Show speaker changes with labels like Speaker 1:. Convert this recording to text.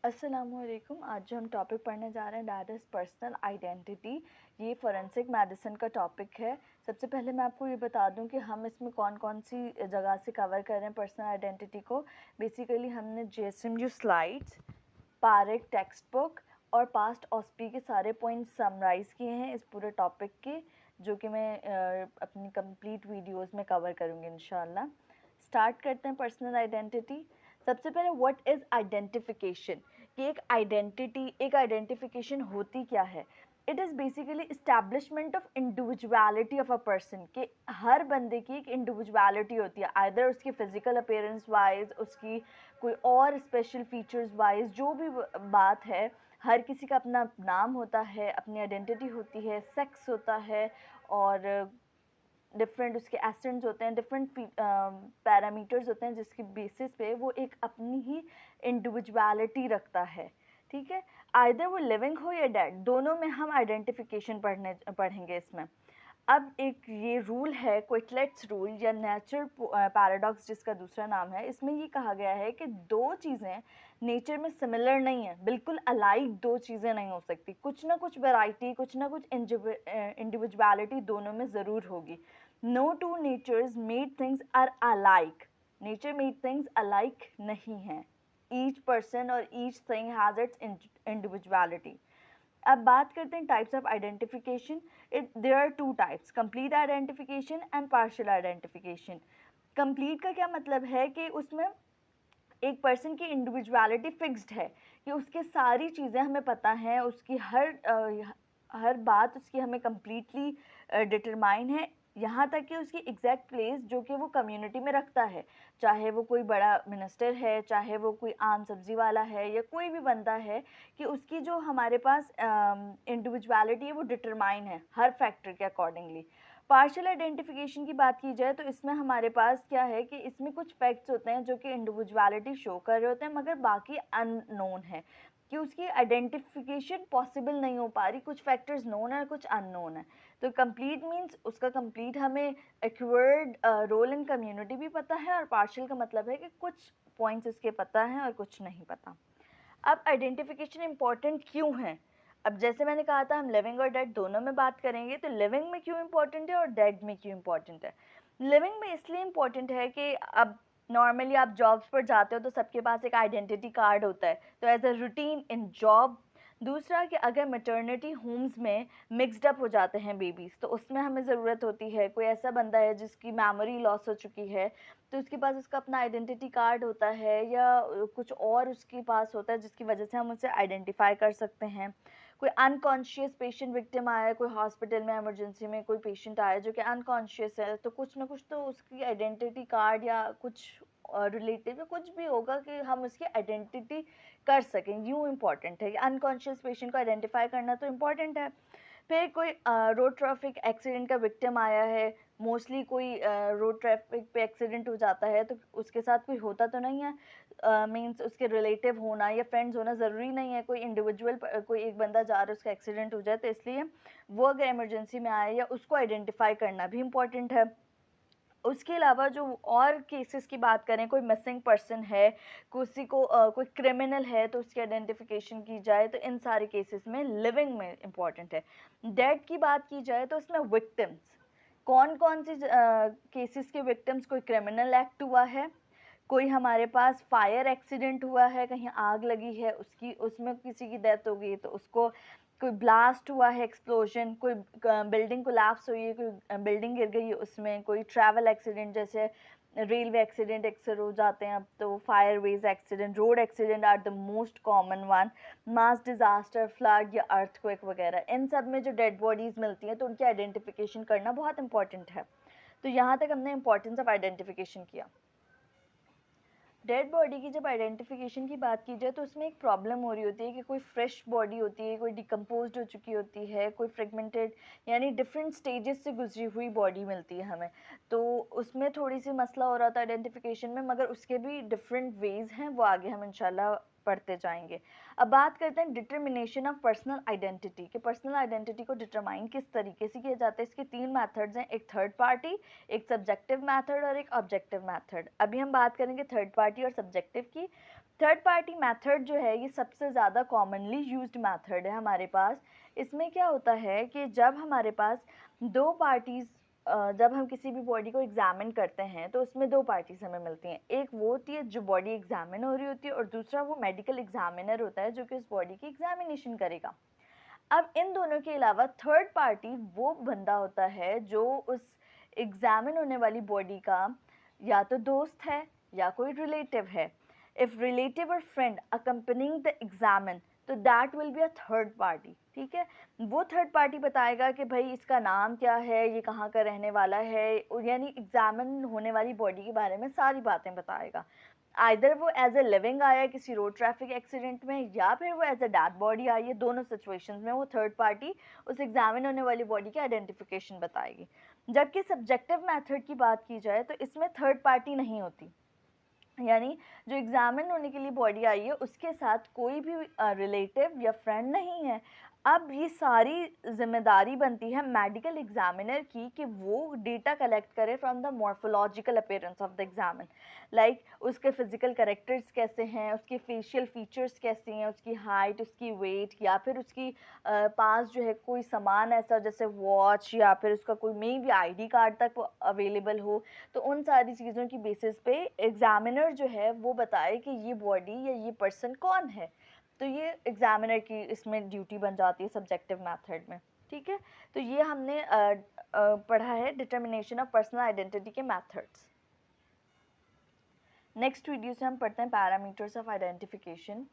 Speaker 1: अस्सलामुअलैकुम। आज जो हम टॉपिक पढ़ने जा रहे हैं दैट इज़ पर्सनल आइडेंटिटी। ये फोरेंसिक मेडिसिन का टॉपिक है। सबसे पहले मैं आपको ये बता दूं कि हम इसमें कौन कौन सी जगह से कवर कर रहे हैं पर्सनल आइडेंटिटी को। बेसिकली हमने जेएसएमयू स्लाइड्स, पारेख टेक्स्ट बुक और पास्ट ऑस्पी के सारे पॉइंट्स समराइज़ किए हैं इस पूरे टॉपिक के, जो कि मैं अपनी कंप्लीट वीडियोस में कवर करूँगी इंशाल्लाह। स्टार्ट करते हैं पर्सनल आइडेंटिटी। सबसे पहले व्हाट इज़ आइडेंटिफिकेशन, कि एक आइडेंटिफिकेशन होती क्या है। It is basically establishment of individuality of a person, कि हर बंदे की एक इंडिविजुअलिटी होती है, आइदर उसकी फिजिकल अपीयरेंस वाइज, उसकी कोई और स्पेशल फीचर्स वाइज, जो भी बात है। हर किसी का अपना नाम होता है, अपनी आइडेंटिटी होती है, सेक्स होता है और डिफरेंट उसके एसेंट्स होते हैं, डिफरेंट पैरामीटर्स होते हैं जिसकी बेसिस पे वो एक अपनी ही इंडिविजुअलिटी रखता है। ठीक है, आइदर वो लिविंग हो या डेड, दोनों में हम आइडेंटिफिकेशन पढ़ेंगे इसमें। अब एक ये रूल है क्विटलेट्स रूल या नेचर पैराडॉक्स जिसका दूसरा नाम है। इसमें ये कहा गया है कि दो चीज़ें नेचर में सिमिलर नहीं है, बिल्कुल अलाइक दो चीज़ें नहीं हो सकती। कुछ ना कुछ वैरायटी, कुछ ना कुछ इंडिविजुअलिटी दोनों में ज़रूर होगी। No two nature's made things are alike, nature made things alike नहीं है। ईच पर्सन और each thing has its individuality. अब बात करते हैं types of identification. There are two types, complete identification and partial identification. Complete का क्या मतलब है कि उसमें एक पर्सन की इंडिविजुअलिटी फिक्स्ड है, कि उसकी सारी चीज़ें हमें पता हैं, उसकी हर बात उसकी हमें कम्प्लीटली डिटरमाइन है, यहाँ तक कि उसकी एग्जैक्ट प्लेस जो कि वो कम्युनिटी में रखता है। चाहे वो कोई बड़ा मिनिस्टर है, चाहे वो कोई आम सब्जी वाला है, या कोई भी बंदा है, कि उसकी जो हमारे पास इंडिविजुअलिटी है वो डिटरमाइन है हर फैक्टर के अकॉर्डिंगली। पार्शियल आइडेंटिफिकेशन की बात की जाए तो इसमें हमारे पास क्या है कि इसमें कुछ फैक्ट्स होते हैं जो कि इंडिविजुअलिटी शो कर रहे होते हैं, मगर बाकी अननोन है, कि उसकी आइडेंटिफिकेशन पॉसिबल नहीं हो पा रही। कुछ फैक्टर्स नोन है, कुछ अननोन है। तो कंप्लीट मींस उसका कंप्लीट हमें एक्यूर्ड रोल इन कम्युनिटी भी पता है, और पार्शियल का मतलब है कि कुछ पॉइंट्स इसके पता हैं और कुछ नहीं पता। अब आइडेंटिफिकेशन इम्पॉर्टेंट क्यों है। अब जैसे मैंने कहा था हम लिविंग और डेड दोनों में बात करेंगे, तो लिविंग में क्यों इम्पॉर्टेंट है और डेड में क्यों इम्पॉर्टेंट है। लिविंग में इसलिए इम्पॉर्टेंट है कि अब नॉर्मली आप जॉब्स पर जाते हो तो सबके पास एक आइडेंटिटी कार्ड होता है, तो as a routine in job. दूसरा कि अगर मैटरनिटी होम्स में मिक्सड अप हो जाते हैं बेबीज़, तो उसमें हमें ज़रूरत होती है, कोई ऐसा बंदा है जिसकी मेमोरी लॉस हो चुकी है, तो उसके पास उसका अपना आइडेंटिटी कार्ड होता है, या कुछ और उसके पास होता है जिसकी वजह से हम उसे आइडेंटिफाई कर सकते हैं। कोई अनकॉन्शियस पेशेंट विक्टिम आया है, कोई हॉस्पिटल में इमरजेंसी में कोई पेशेंट आया जो कि अनकॉन्शियस है, तो कुछ ना कुछ तो उसकी आइडेंटिटी कार्ड या कुछ रिलेटिव या कुछ भी होगा कि हम उसकी आइडेंटिटी कर सकें। यूँ इम्पॉर्टेंट है कि अनकॉन्शियस पेशेंट को आइडेंटिफाई करना तो इम्पॉर्टेंट है। फिर कोई रोड ट्रैफिक एक्सीडेंट का विक्टिम आया है, मोस्टली कोई रोड ट्रैफिक पे एक्सीडेंट हो जाता है तो उसके साथ कोई होता तो नहीं है, मींस उसके रिलेटिव होना या फ्रेंड्स होना ज़रूरी नहीं है, कोई इंडिविजुअल कोई एक बंदा जा रहा है उसका एक्सीडेंट हो जाए, तो इसलिए वो अगर इमरजेंसी में आए या उसको आइडेंटिफाई करना भी इम्पॉर्टेंट है। उसके अलावा जो और केसेस की बात करें, कोई मिसिंग पर्सन है, किसी को कोई क्रिमिनल है तो उसकी आइडेंटिफिकेशन की जाए, तो इन सारे केसेस में लिविंग में इम्पॉर्टेंट है। डेड की बात की जाए तो उसमें विक्टिम्स कौन कौन सी केसेस के विक्टिम्स, कोई क्रिमिनल एक्ट हुआ है, कोई हमारे पास फायर एक्सीडेंट हुआ है, कहीं आग लगी है उसकी उसमें किसी की डेथ हो गई तो उसको, कोई ब्लास्ट हुआ है एक्सप्लोजन, कोई बिल्डिंग कोलैप्स हुई है, कोई बिल्डिंग गिर गई है उसमें, कोई ट्रैवल एक्सीडेंट जैसे रेलवे एक्सीडेंट अक्सर हो जाते हैं अब तो, फायरवेज accident, road accident are the most common one, mass disaster, flood या अर्थक्वेक वगैरह। इन सब में जो डेड बॉडीज़ मिलती हैं तो उनकी आइडेंटिफिकेशन करना बहुत इंपॉर्टेंट है। तो यहाँ तक हमने इंपॉर्टेंस ऑफ आइडेंटिफिकेशन किया। डेड बॉडी की जब आइडेंटिफिकेशन की बात की जाए तो उसमें एक प्रॉब्लम हो रही होती है कि कोई फ्रेश बॉडी होती है, कोई डिकम्पोज्ड हो चुकी होती है, कोई फ्रेगमेंटेड यानी डिफरेंट स्टेजेस से गुजरी हुई बॉडी मिलती है हमें, तो उसमें थोड़ी सी मसला हो रहा था आइडेंटिफिकेशन में, मगर उसके भी डिफरेंट वेज हैं, वो आगे हम इंशाल्लाह पढ़ते जाएंगे। अब बात करते हैं डिटर्मिनेशन ऑफ पर्सनल आइडेंटिटी, कि पर्सनल आइडेंटिटी को डिटरमाइन किस तरीके से किया जाता है। इसके तीन मेथड्स हैं, एक थर्ड पार्टी, एक सब्जेक्टिव मेथड और एक ऑब्जेक्टिव मेथड। अभी हम बात करेंगे थर्ड पार्टी और सब्जेक्टिव की। थर्ड पार्टी मेथड जो है ये सबसे ज़्यादा कॉमनली यूज्ड मेथड है हमारे पास। इसमें क्या होता है कि जब हमारे पास दो पार्टीज़ जब हम किसी भी बॉडी को एग्जामिन करते हैं तो उसमें दो पार्टीज हमें मिलती हैं। एक वो होती है जो बॉडी एग्जामिन हो रही होती है, और दूसरा वो मेडिकल एग्जामिनर होता है जो कि उस बॉडी की एग्जामिनेशन करेगा। अब इन दोनों के अलावा थर्ड पार्टी वो बंदा होता है जो उस एग्जामिन होने वाली बॉडी का या तो दोस्त है या कोई रिलेटिव है। इफ रिलेटिव और फ्रेंड अकम्पनिंग द एग्जामिन, तो that will be a third party. ठीक है, वो थर्ड पार्टी बताएगा कि भाई इसका नाम क्या है, ये कहाँ का रहने वाला है, यानी एग्जामिन होने वाली बॉडी के बारे में सारी बातें बताएगा। आइदर वो एज ए लिविंग आया है किसी रोड ट्रैफिक एक्सीडेंट में, या फिर वो एज ए डेड बॉडी आई है। दोनों सिचुएशंस में वो थर्ड पार्टी उस एग्जामिन होने वाली बॉडी की आइडेंटिफिकेशन बताएगी। जबकि सब्जेक्टिव मेथड की बात की जाए तो इसमें थर्ड पार्टी नहीं होती, यानी जो एग्जामिन होने के लिए बॉडी आई है उसके साथ कोई भी रिलेटिव या फ्रेंड नहीं है। अब ये सारी जिम्मेदारी बनती है मेडिकल एग्जामिनर की कि वो डेटा कलेक्ट करे from the morphological appearance of the examine. Like उसके फिजिकल कैरेक्टर्स कैसे हैं, उसके फेशियल फीचर्स कैसे हैं, उसकी हाइट, उसकी वेट, या फिर उसकी पास जो है कोई सामान ऐसा जैसे वॉच या फिर उसका कोई मे भी आईडी कार्ड तक अवेलेबल हो। तो उन सारी चीज़ों की बेसिस पे एग्जामिनर जो है वो बताए कि ये बॉडी या ये पर्सन कौन है। तो ये एग्जामिनर की इसमें ड्यूटी बन जाती है सब्जेक्टिव मेथड में। ठीक है, तो ये हमने पढ़ा है डिटर्मिनेशन ऑफ पर्सनल आइडेंटिटी के मेथड्स। नेक्स्ट वीडियो से हम पढ़ते हैं पैरामीटर्स ऑफ आइडेंटिफिकेशन।